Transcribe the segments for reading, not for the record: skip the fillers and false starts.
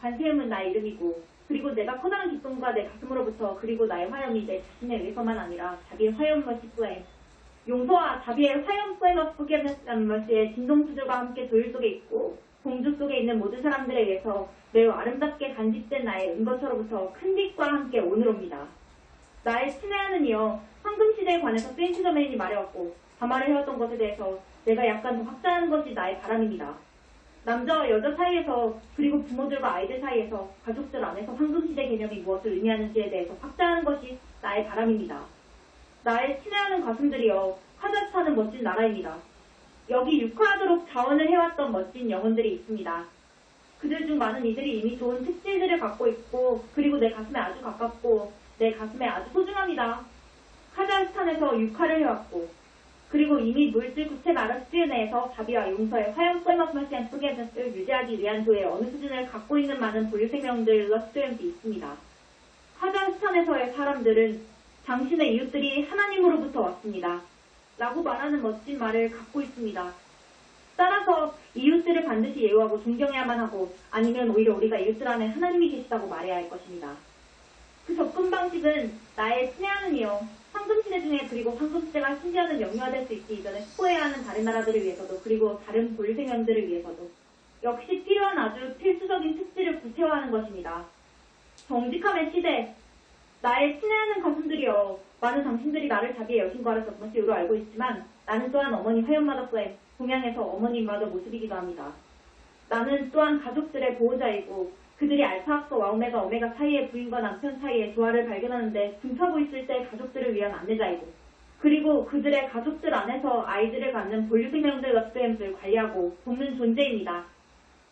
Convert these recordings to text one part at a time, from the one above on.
관세음은 나의 이름이고 그리고 내가 커다란 기쁨과 내 가슴으로부터 그리고 나의 화염이 내 자신에 의해서만 아니라 자비의 화염 머시 플레임 용서와 자비의 화염 플레임 of forgiveness and mercy의 진동수들과 함께 조율 속에 있고 공주 속에 있는 모든 사람들에 의해서 매우 아름답게 간직된 나의 은거처로부터 큰 빛과 함께 오늘 옵니다. 나의 친애하는 이여 황금시대에 관해서 세인트 저메인이 말해왔고 담화를 해왔던 것에 대해서 내가 약간 더 확장하는 것이 나의 바람입니다. 남자와 여자 사이에서 그리고 부모들과 아이들 사이에서 가족들 안에서 황금시대 개념이 무엇을 의미하는지에 대해서 확장하는 것이 나의 바람입니다. 나의 친애하는 가슴들이여 카자흐스탄은 멋진 나라입니다. 여기 육화하도록 자원을 해왔던 멋진 영혼들이 있습니다. 그들 중 많은 이들이 이미 좋은 특질들을 갖고 있고 그리고 내 가슴에 아주 가깝고 내 가슴에 아주 소중합니다. 카자흐스탄에서 육화를 해왔고 그리고 이미 물질 구체 나라 수준 내에서 자비와 용서의 화염 꿀맛마시한 프로게스를 유지하기 위한 조의 어느 수준을 갖고 있는 많은 보유 생명들 러스트엠도 있습니다. 카자흐스탄에서의 사람들은 당신의 이웃들이 하나님으로부터 왔습니다. 라고 말하는 멋진 말을 갖고 있습니다. 따라서 이웃들을 반드시 예우하고 존경해야만 하고 아니면 오히려 우리가 이웃들 안에 하나님이 계시다고 말해야 할 것입니다. 그 접근 방식은 나의 친애하는 이여 황금시대 중에 그리고 황금시대가 심지어는 명료화될 수 있기 이전에 확보해야 하는 다른 나라들을 위해서도 그리고 다른 보유생명들을 위해서도 역시 필요한 아주 필수적인 특질을 구체화하는 것입니다. 정직함의 시대, 나의 친애하는 가슴들이여 많은 당신들이 나를 자비의 여신과를 덮은 시우로 알고 있지만 나는 또한 어머니 화염마더 플레임, 동양에서 어머니마더 모습이기도 합니다. 나는 또한 가족들의 보호자이고 그들이 알파학서 오메가 사이의 부인과 남편 사이의 조화를 발견하는데 분투하고 있을 때 가족들을 위한 안내자이고 그리고 그들의 가족들 안에서 아이들을 갖는 본류생명들 러스엠을 관리하고 돕는 존재입니다.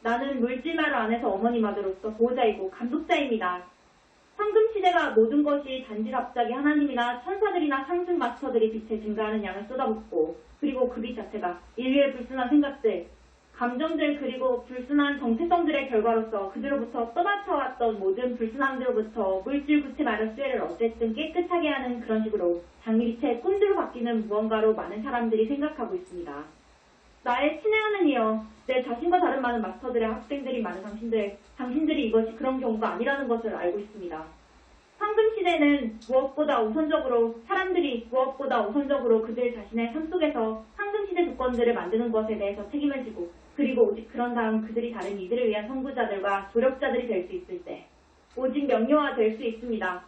나는 물질마루 안에서 어머니마더로서 보호자이고 감독자입니다. 황금시대가 모든 것이 단지 갑자기 하나님이나 천사들이나 상승 마스터들이 빛에 증가하는 양을 쏟아붓고 그리고 그 빛 자체가 인류의 불순한 생각들, 감정들 그리고 불순한 정체성들의 결과로서 그들로부터 떠받쳐왔던 모든 불순함들로부터 물질 구체 마른 수혜를 어쨌든 깨끗하게 하는 그런 식으로 장미빛의 꿈들로 바뀌는 무언가로 많은 사람들이 생각하고 있습니다. 나의 친애하는 이여, 내 자신과 다른 많은 마스터들의 학생들이 많은 당신들이 이것이 그런 경우가 아니라는 것을 알고 있습니다. 황금시대는 사람들이 무엇보다 우선적으로 그들 자신의 삶 속에서 황금시대 조건들을 만드는 것에 대해서 책임을 지고 그리고 오직 그런 다음 그들이 다른 이들을 위한 선구자들과 조력자들이 될 수 있을 때 오직 명료화될 수 있습니다.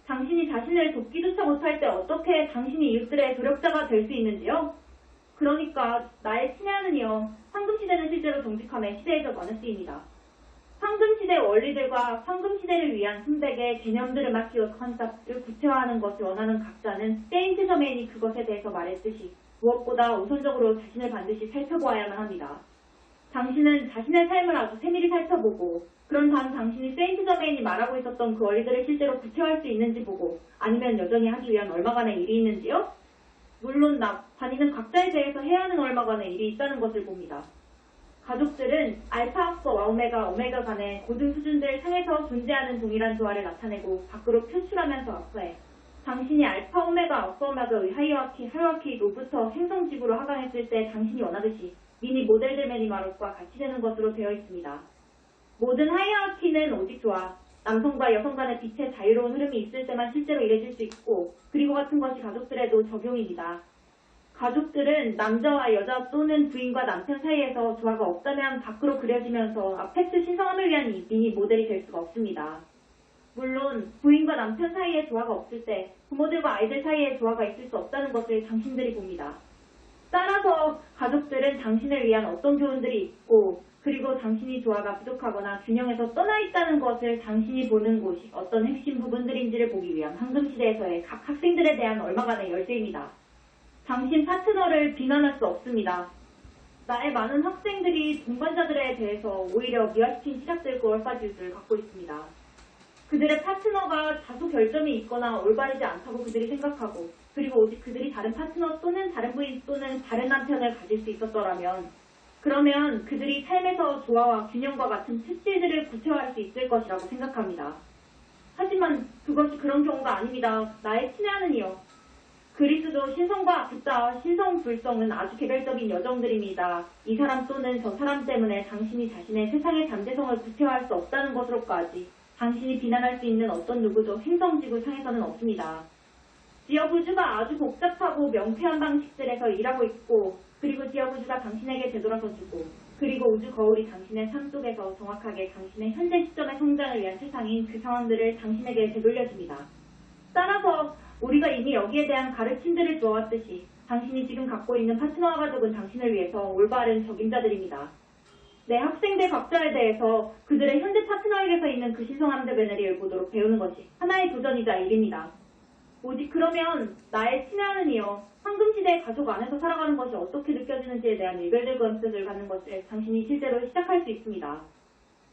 당신이 자신을 돕기조차 못할 때 어떻게 당신이 이웃들의 조력자가 될 수 있는지요? 그러니까 나의 친애하는 이여, 황금시대는 실제로 정직함의 시대에서 많은 쓰입니다. 황금시대 원리들과 황금시대를 위한 순백의 개념들을 맡기고 컨셉을 구체화하는 것을 원하는 각자는 세인트 저메인이 그것에 대해서 말했듯이 무엇보다 우선적으로 자신을 반드시 살펴보아야만 합니다. 당신은 자신의 삶을 아주 세밀히 살펴보고 그런 다음 당신이 세인트 저메인이 말하고 있었던 그 원리들을 실제로 구체화할 수 있는지 보고 아니면 여전히 하기 위한 얼마간의 일이 있는지요? 물론 단위는 각자에 대해서 해야 하는 얼마간의 일이 있다는 것을 봅니다. 가족들은 알파학서와 오메가 간의 고등 수준들 상에서 존재하는 동일한 조화를 나타내고 밖으로 표출하면서 앞서해 당신이 알파 오메가의 하이어키로부터 행성지구로 하강했을 때 당신이 원하듯이 미니 모델들맨이 마롯과 같이 되는 것으로 되어 있습니다. 모든 하이어키는 오직 조화, 남성과 여성 간의 빛의 자유로운 흐름이 있을 때만 실제로 이뤄질 수 있고 그리고 같은 것이 가족들에도 적용입니다. 가족들은 남자와 여자 또는 부인과 남편 사이에서 조화가 없다면 밖으로 그려지면서 아펙트 신성함을 위한 미니 모델이 될 수가 없습니다. 물론 부인과 남편 사이에 조화가 없을 때 부모들과 아이들 사이에 조화가 있을 수 없다는 것을 당신들이 봅니다. 따라서 가족들은 당신을 위한 어떤 교훈들이 있고 그리고 당신이 조화가 부족하거나 균형에서 떠나 있다는 것을 당신이 보는 곳이 어떤 핵심 부분들인지를 보기 위한 황금시대에서의 각 학생들에 대한 얼마간의 열쇠입니다. 당신 파트너를 비난할 수 없습니다. 나의 많은 학생들이 동반자들에 대해서 오히려 미화시킨 시작될 얼파지를 갖고 있습니다. 그들의 파트너가 다소 결점이 있거나 올바르지 않다고 그들이 생각하고 그리고 오직 그들이 다른 파트너 또는 다른 부인 또는 다른 남편을 가질 수 있었더라면 그러면 그들이 삶에서 조화와 균형과 같은 특질들을 구체화할 수 있을 것이라고 생각합니다. 하지만 그것이 그런 경우가 아닙니다. 나의 친애하는 이여. 그리스도 신성과 부다 신성불성은 아주 개별적인 여정들입니다. 이 사람 또는 저 사람 때문에 당신이 자신의 세상의 잠재성을 구체화할 수 없다는 것으로까지 당신이 비난할 수 있는 어떤 누구도 행성지구 상에서는 없습니다. 지역우주가 아주 복잡하고 명쾌한 방식들에서 일하고 있고, 그리고 지역우주가 당신에게 되돌아서주고, 그리고 우주 거울이 당신의 삶 속에서 정확하게 당신의 현재 시점의 성장을 위한 세상인 그 상황들을 당신에게 되돌려줍니다. 따라서 우리가 이미 여기에 대한 가르침들을 주어왔듯이 당신이 지금 갖고 있는 파트너와 가족은 당신을 위해서 올바른 적임자들입니다. 내 학생들 각자에 대해서 그들의 현재 파트너에게서 있는 그 신성함들 베네리를 보도록 배우는 것이 하나의 도전이자 일입니다. 오직 그러면 나의 친애하는 이여, 황금시대의 가족 안에서 살아가는 것이 어떻게 느껴지는지에 대한 일별적 관점을 갖는 것을 당신이 실제로 시작할 수 있습니다.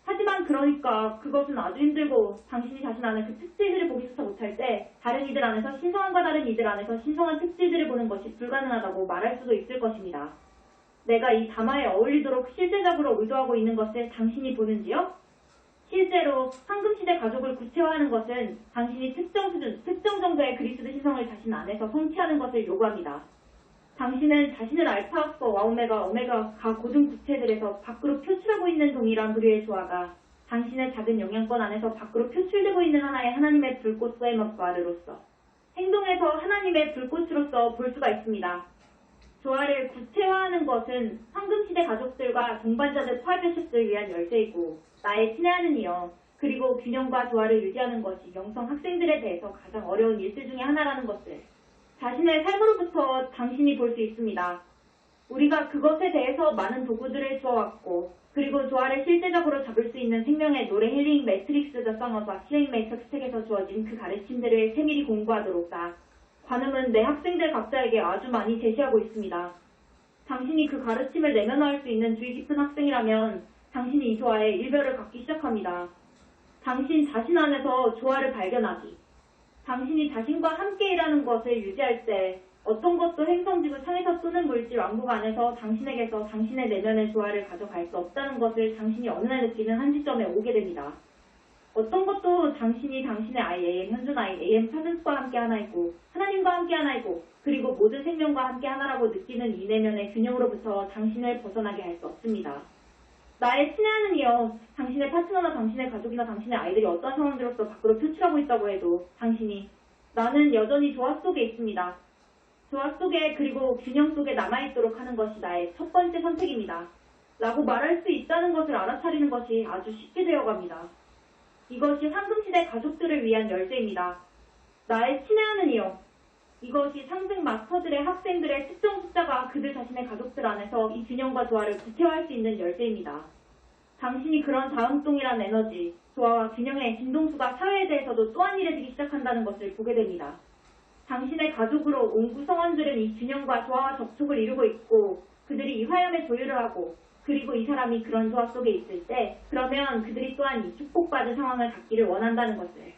하지만 그러니까 그것은 아주 힘들고 당신이 자신 안에 그 특질들을 보기조차 못할 때 다른 이들 안에서 신성함과 다른 이들 안에서 신성한 특질들을 보는 것이 불가능하다고 말할 수도 있을 것입니다. 내가 이 담화에 어울리도록 실제적으로 의도하고 있는 것을 당신이 보는지요? 실제로 황금시대 가족을 구체화하는 것은 당신이 특정 수준, 특정 정도의 그리스도 신성을 자신 안에서 성취하는 것을 요구합니다. 당신은 자신을 알파, 오메가 고등 구체들에서 밖으로 표출하고 있는 동일한 부류의 조화가 당신의 작은 영향권 안에서 밖으로 표출되고 있는 하나의 하나님의 불꽃 소에머과르로서 행동에서 하나님의 불꽃으로서 볼 수가 있습니다. 조화를 구체화하는 것은 황금시대 가족들과 동반자들 포함되셨을 위한 열쇠이고 나의 친애하는 이여, 그리고 균형과 조화를 유지하는 것이 영성 학생들에 대해서 가장 어려운 일들 중에 하나라는 것을 자신의 삶으로부터 당신이 볼 수 있습니다. 우리가 그것에 대해서 많은 도구들을 주어왔고, 그리고 조화를 실제적으로 잡을 수 있는 생명의 노래 힐링 매트릭스 더 쌍어과 실행 매트릭스 책에서 주어진 그 가르침들을 세밀히 공부하도록 관음은 내 학생들 각자에게 아주 많이 제시하고 있습니다. 당신이 그 가르침을 내면화할 수 있는 주의 깊은 학생이라면 당신이 이 조화에 일별을 갖기 시작합니다. 당신 자신 안에서 조화를 발견하기. 당신이 자신과 함께 일하는 것을 유지할 때 어떤 것도 행성지구 상에서 또는 물질 왕국 안에서 당신에게서 당신의 내면의 조화를 가져갈 수 없다는 것을 당신이 어느 날 느끼는 한 시점에 오게 됩니다. 어떤 것도 당신이 당신의 아이 AM 현존 아이 AM 사전과 함께 하나이고 하나님과 함께 하나이고 그리고 모든 생명과 함께 하나라고 느끼는 이 내면의 균형으로부터 당신을 벗어나게 할 수 없습니다. 나의 친애하는 이여, 당신의 파트너나 당신의 가족이나 당신의 아이들이 어떤 상황들로서 밖으로 표출하고 있다고 해도 당신이 나는 여전히 조화 속에 있습니다. 조화 속에 그리고 균형 속에 남아있도록 하는 것이 나의 첫 번째 선택입니다. 라고 말할 수 있다는 것을 알아차리는 것이 아주 쉽게 되어갑니다. 이것이 황금시대 가족들을 위한 열쇠입니다. 나의 친애하는 이여, 이것이 상승 마스터들의 학생들의 특정 숫자가 그들 자신의 가족들 안에서 이 균형과 조화를 구체화할 수 있는 열쇠입니다. 당신이 그런 다음동일한 에너지, 조화와 균형의 진동수가 사회에 대해서도 또한 일해지기 시작한다는 것을 보게 됩니다. 당신의 가족으로 온 구성원들은 이 균형과 조화와 접촉을 이루고 있고 그들이 이 화염의 조율을 하고 그리고 이 사람이 그런 조화 속에 있을 때 그러면 그들이 또한 이 축복받은 상황을 갖기를 원한다는 것을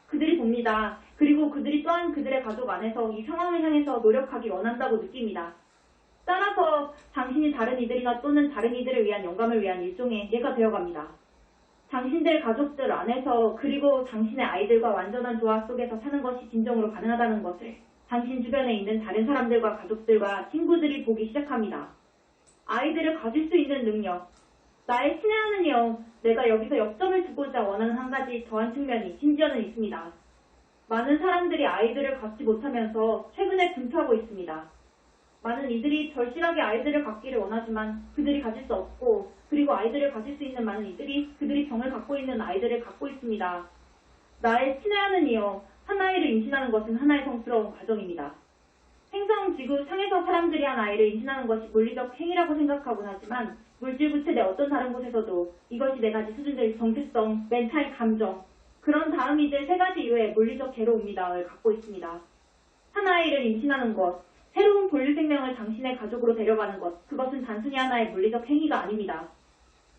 그들이 봅니다. 그리고 그들이 또한 그들의 가족 안에서 이 상황을 향해서 노력하기 원한다고 느낍니다. 따라서 당신이 다른 이들이나 또는 다른 이들을 위한 영감을 위한 일종의 예가 되어갑니다. 당신들 가족들 안에서 그리고 당신의 아이들과 완전한 조화 속에서 사는 것이 진정으로 가능하다는 것을 당신 주변에 있는 다른 사람들과 가족들과 친구들이 보기 시작합니다. 아이들을 가질 수 있는 능력. 나의 친애하는 이여, 내가 여기서 역점을 두고자 원하는 한 가지 더한 측면이 심지어는 있습니다. 많은 사람들이 아이들을 갖지 못하면서 최근에 분투하고 있습니다. 많은 이들이 절실하게 아이들을 갖기를 원하지만 그들이 가질 수 없고 그리고 아이들을 가질 수 있는 많은 이들이 그들이 병을 갖고 있는 아이들을 갖고 있습니다. 나의 친애하는 이여, 한 아이를 임신하는 것은 하나의 성스러운 과정입니다. 행성 지구 상에서 사람들이 한 아이를 임신하는 것이 물리적 행위라고 생각하곤 하지만 물질 구체 내 어떤 다른 곳에서도 이것이 네 가지 수준의 정체성, 멘탈, 감정, 그런 다음 이제 세 가지 이후에 물리적 괴로움을 갖고 있습니다. 한 아이를 임신하는 것, 새로운 본류 생명을 당신의 가족으로 데려가는 것, 그것은 단순히 하나의 물리적 행위가 아닙니다.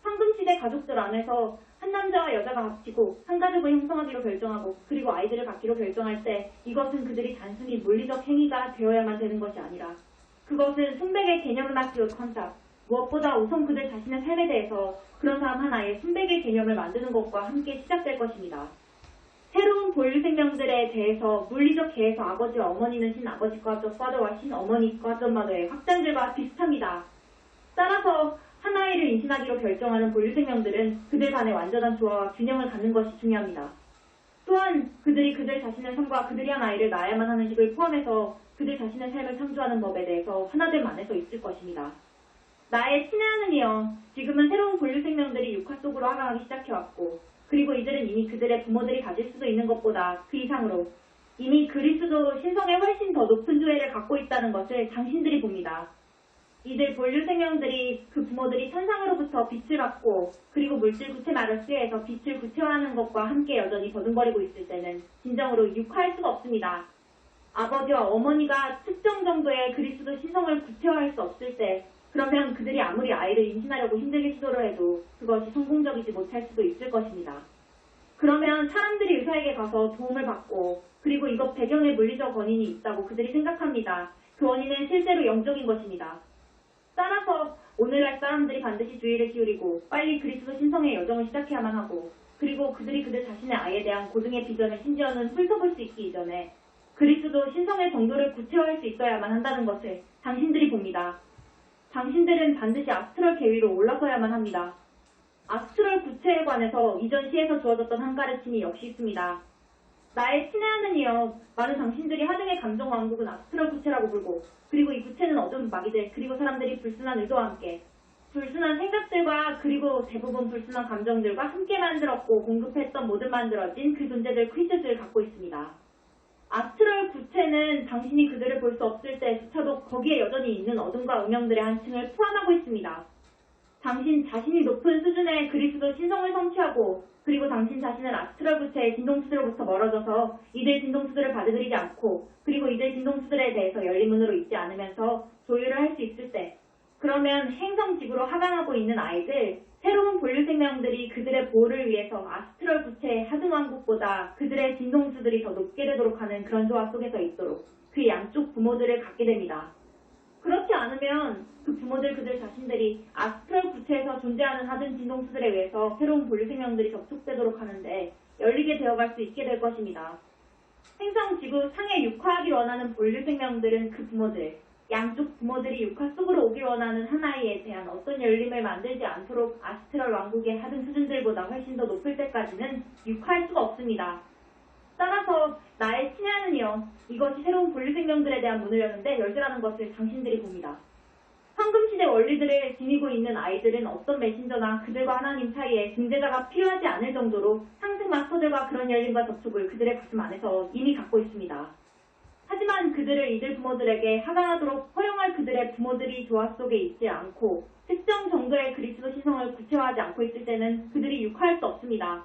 황금시대 가족들 안에서 한 남자와 여자가 합치고 한 가족을 형성하기로 결정하고 그리고 아이들을 갖기로 결정할 때 이것은 그들이 단순히 물리적 행위가 되어야만 되는 것이 아니라 그것은 순백의 개념을 키운 컨셉, 무엇보다 우선 그들 자신의 삶에 대해서 그런 사람 하나의 순백의 개념을 만드는 것과 함께 시작될 것입니다. 새로운 본류 생명들에 대해서 물리적 계에서 아버지와 어머니는 신아버지과 father와 신어머니과 mother의 확장들과 비슷합니다. 따라서 한 아이를 임신하기로 결정하는 본류 생명들은 그들 간의 완전한 조화와 균형을 갖는 것이 중요합니다. 또한 그들이 그들 자신의 삶과 그들이 한 아이를 낳아야만 하는 식을 포함해서 그들 자신의 삶을 창조하는 법에 대해서 하나됨 안에서 있을 것입니다. 나의 친애하느니여, 지금은 새로운 본류 생명들이 육화 속으로 하강하기 시작해왔고, 그리고 이들은 이미 그들의 부모들이 가질 수도 있는 것보다 그 이상으로 이미 그리스도 신성에 훨씬 더 높은 조회를 갖고 있다는 것을 당신들이 봅니다. 이들 본류 생명들이 그 부모들이 천상으로부터 빛을 받고 그리고 물질 구체말을 수혜해서 빛을 구체화하는 것과 함께 여전히 버둥거리고 있을 때는 진정으로 육화할 수가 없습니다. 아버지와 어머니가 특정 정도의 그리스도 신성을 구체화할 수 없을 때, 그러면 그들이 아무리 아이를 임신하려고 힘들게 시도를 해도 그것이 성공적이지 못할 수도 있을 것입니다. 그러면 사람들이 의사에게 가서 도움을 받고 그리고 이것 배경에 물리적 원인이 있다고 그들이 생각합니다. 그 원인은 실제로 영적인 것입니다. 따라서 오늘날 사람들이 반드시 주의를 기울이고 빨리 그리스도 신성의 여정을 시작해야만 하고, 그리고 그들이 그들 자신의 아이에 대한 고등의 비전을 심지어는 훑어볼 수 있기 이전에 그리스도 신성의 정도를 구체화할 수 있어야만 한다는 것을 당신들이 봅니다. 당신들은 반드시 아스트럴 계위로 올라서야만 합니다. 아스트럴 구체에 관해서 이전 시에서 주어졌던 한 가르침이 역시 있습니다. 나의 친애하는 이여, 많은 당신들이 하등의 감정 왕국은 아스트럴 구체라고 부르고, 그리고 이 구체는 어두운 마귀들, 그리고 사람들이 불순한 의도와 함께 불순한 생각들과 그리고 대부분 불순한 감정들과 함께 만들었고 공급했던 모든 만들어진 그 존재들 크리처들을 갖고 있습니다. 아스트럴 구체는 당신이 그들을 볼 수 없을 때조차도 거기에 여전히 있는 어둠과 음영들의 한 층을 포함하고 있습니다. 당신 자신이 높은 수준의 그리스도 신성을 성취하고 그리고 당신 자신을 아스트럴 구체의 진동수들로부터 멀어져서 이들 진동수들을 받아들이지 않고 그리고 이들 진동수들에 대해서 열린 문으로 있지 않으면서 조율을 할 수 있을 때, 그러면 행성지구로 하강하고 있는 아이들, 새로운 본류 생명들이 그들의 보호를 위해서 아스트럴 구체의 하등왕국보다 그들의 진동수들이 더 높게 되도록 하는 그런 조화 속에서 있도록 그 양쪽 부모들을 갖게 됩니다. 그렇지 않으면 그 부모들 그들 자신들이 아스트럴 구체에서 존재하는 하등 진동수들에 의해서 새로운 본류 생명들이 접촉되도록 하는데 열리게 되어갈 수 있게 될 것입니다. 행성지구 상에 육화하길 원하는 본류 생명들은 그 부모들, 양쪽 부모들이 육화 속으로 오길 원하는 한 아이에 대한 어떤 열림을 만들지 않도록 아스트럴 왕국의 하등 수준들보다 훨씬 더 높을 때까지는 육화할 수가 없습니다. 따라서 나의 친애하는 이여, 이것이 새로운 본류 생명들에 대한 문을 여는데 열쇠라는 것을 당신들이 봅니다. 황금시대 원리들을 지니고 있는 아이들은 어떤 메신저나 그들과 하나님 사이에 중재자가 필요하지 않을 정도로 상승 마스터들과 그런 열림과 접촉을 그들의 가슴 안에서 이미 갖고 있습니다. 하지만 그들을 이들 부모들에게 하강하도록 허용할 그들의 부모들이 조화 속에 있지 않고 특정 정도의 그리스도 신성을 구체화하지 않고 있을 때는 그들이 육화할 수 없습니다.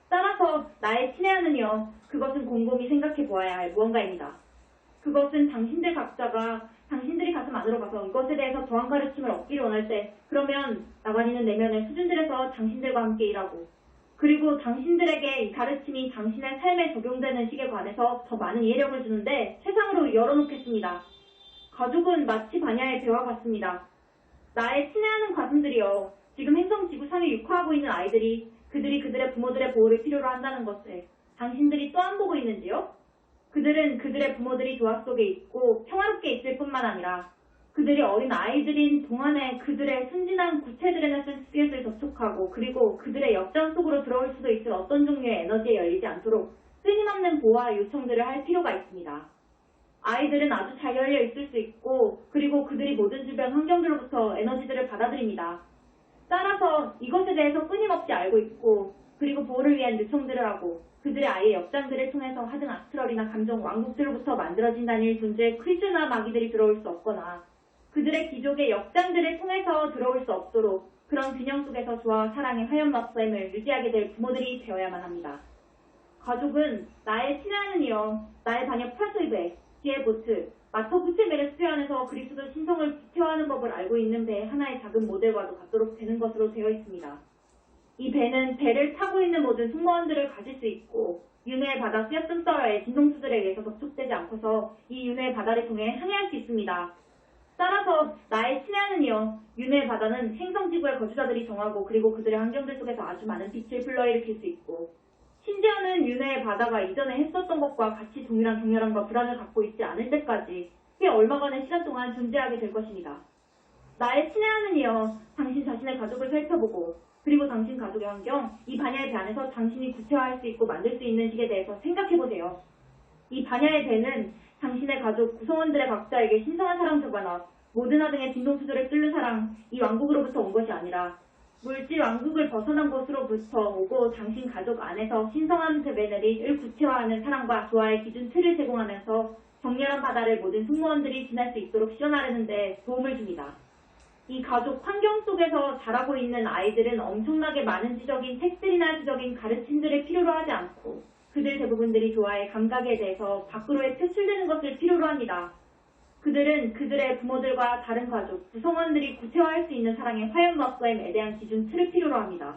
따라서 나의 친애하는 이여, 그것은 곰곰이 생각해 보아야 할 무언가입니다. 그것은 당신들 각자가 당신들이 가슴 안으로 가서 이것에 대해서 더한 가르침을 얻기를 원할 때, 그러면 나만 있는 내면의 수준들에서 당신들과 함께 일하고 그리고 당신들에게 이 가르침이 당신의 삶에 적용되는 식에 관해서 더 많은 이해력을 주는데 세상으로 열어놓겠습니다. 가족은 마치 바냐의 배와 같습니다. 나의 친애하는 가슴들이여, 지금 행성지구상에 육화하고 있는 아이들이 그들이 그들의 부모들의 보호를 필요로 한다는 것을 당신들이 또 안 보고 있는지요? 그들은 그들의 부모들이 조화 속에 있고 평화롭게 있을 뿐만 아니라 그들이 어린 아이들인 동안에 그들의 순진한 구체들의 스피릿을 접촉하고 그리고 그들의 역장 속으로 들어올 수도 있을 어떤 종류의 에너지에 열리지 않도록 끊임없는 보호와 요청들을 할 필요가 있습니다. 아이들은 아주 잘 열려 있을 수 있고 그리고 그들이 모든 주변 환경들로부터 에너지들을 받아들입니다. 따라서 이것에 대해서 끊임없이 알고 있고 그리고 보호를 위한 요청들을 하고 그들의 아이의 역장들을 통해서 하등 아스트럴이나 감정 왕국들로부터 만들어진 단일 존재의 크리스나 마귀들이 들어올 수 없거나 그들의 기족의 역장들을 통해서 들어올 수 없도록 그런 균형 속에서 조화와 사랑의 화염막사임을 유지하게 될 부모들이 되어야만 합니다. 가족은 나의 친애하는 이여, 나의 자녀 프라소이베, 디에보트, 마터 부체메를 수여안에서 그리스도 신성을 구체화하는 법을 알고 있는 배의 하나의 작은 모델과도 같도록 되는 것으로 되어 있습니다. 이 배는 배를 타고 있는 모든 승무원들을 가질 수 있고 윤회의 바다 수야뜸썰어의 진동수들에 의해서 접촉되지 않고서 이 윤회의 바다를 통해 항해할 수 있습니다. 따라서 나의 친애하는 이여, 윤회의 바다는 행성지구의 거주자들이 정하고 그리고 그들의 환경들 속에서 아주 많은 빛을 불러일으킬 수 있고 심지어는 윤회의 바다가 이전에 했었던 것과 같이 동일한 격렬함과 불안을 갖고 있지 않을 때까지 꽤 얼마간의 시간 동안 존재하게 될 것입니다. 나의 친애하는이여, 당신 자신의 가족을 살펴보고 그리고 당신 가족의 환경, 이 반야의 배 안에서 당신이 구체화할 수 있고 만들 수 있는 식에 대해서 생각해보세요. 이 반야의 배는 당신의 가족 구성원들의 각자에게 신성한 사랑 교반와 모든화 등의 빈동수들을 뚫는 사랑, 이 왕국으로부터 온 것이 아니라 물질 왕국을 벗어난 곳으로부터 오고 당신 가족 안에서 신성한 베네리를 구체화하는 사랑과 조화의 기준 틀을 제공하면서 격렬한 바다를 모든 승무원들이 지날 수 있도록 시전하려는 데 도움을 줍니다. 이 가족 환경 속에서 자라고 있는 아이들은 엄청나게 많은 지적인 책들이나 지적인 가르침들을 필요로 하지 않고 그들 대부분들이 조화의 감각에 대해서 밖으로의 표출되는 것을 필요로 합니다. 그들은 그들의 부모들과 다른 가족, 구성원들이 구체화할 수 있는 사랑의 화염막과에 대한 기준 틀을 필요로 합니다.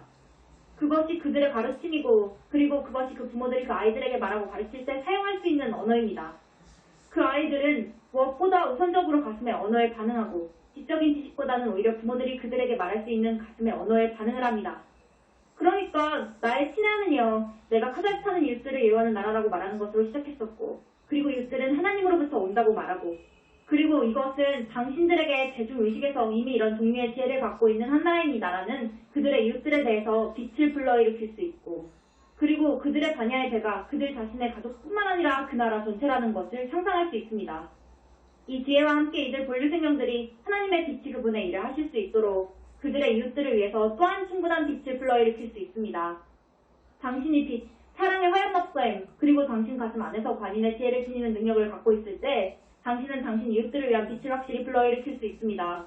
그것이 그들의 가르침이고 그리고 그것이 그 부모들이 그 아이들에게 말하고 가르칠 때 사용할 수 있는 언어입니다. 그 아이들은 무엇보다 우선적으로 가슴의 언어에 반응하고 지적인 지식보다는 오히려 부모들이 그들에게 말할 수 있는 가슴의 언어에 반응을 합니다. 그러니까 나의 친애하는이여, 내가 카자흐스탄은 이웃들을 예우하는 나라라고 말하는 것으로 시작했었고 그리고 이웃들은 하나님으로부터 온다고 말하고 그리고 이것은 당신들에게 대중의식에서 이미 이런 종류의 지혜를 갖고 있는 한나라인 이 나라는 그들의 이웃들에 대해서 빛을 불러일으킬 수 있고 그리고 그들의 반야의 배가 그들 자신의 가족뿐만 아니라 그 나라 전체라는 것을 상상할 수 있습니다. 이 지혜와 함께 이들 본류 생명들이 하나님의 빛이 그분의 일을 하실 수 있도록 그들의 이웃들을 위해서 또한 충분한 빛을 불러일으킬 수 있습니다. 당신이 빛, 사랑의 화염막사임, 그리고 당신 가슴 안에서 관인의 지혜를 지니는 능력을 갖고 있을 때 당신은 당신 이웃들을 위한 빛을 확실히 불러일으킬 수 있습니다.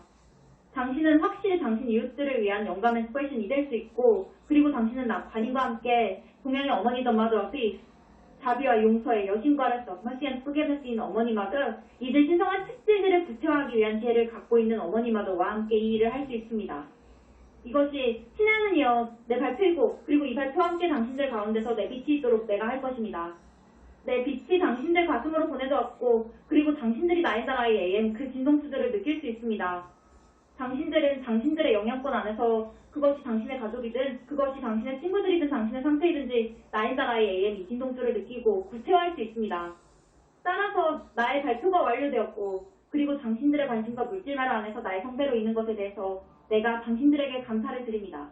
당신은 확실히 당신 이웃들을 위한 영감의 스페이션이 될 수 있고 그리고 당신은 관인과 함께 동양의 어머니 더 마더 오브 피스, 자비와 용서의 여신과로서 머시앤 포게베스인 어머니마저 이들 신성한 특질들을 구체화하기 위한 지혜를 갖고 있는 어머니마저와 함께 이 일을 할 수 있습니다. 이것이 친애하는이여, 내 발표이고 그리고 이 발표와 함께 당신들 가운데서 내 빛이 있도록 내가 할 것입니다. 내 빛이 당신들 가슴으로 보내져 왔고 그리고 당신들이 나의 나라의 AM 그 진동수들을 느낄 수 있습니다. 당신들은 당신들의 영향권 안에서 그것이 당신의 가족이든 그것이 당신의 친구들이든 당신의 상태이든지 나의 나라의 AM 이 진동수를 느끼고 구체화할 수 있습니다. 따라서 나의 발표가 완료되었고 그리고 당신들의 관심과 물질마를 안에서 나의 성배로 있는 것에 대해서 내가 당신들에게 감사를 드립니다.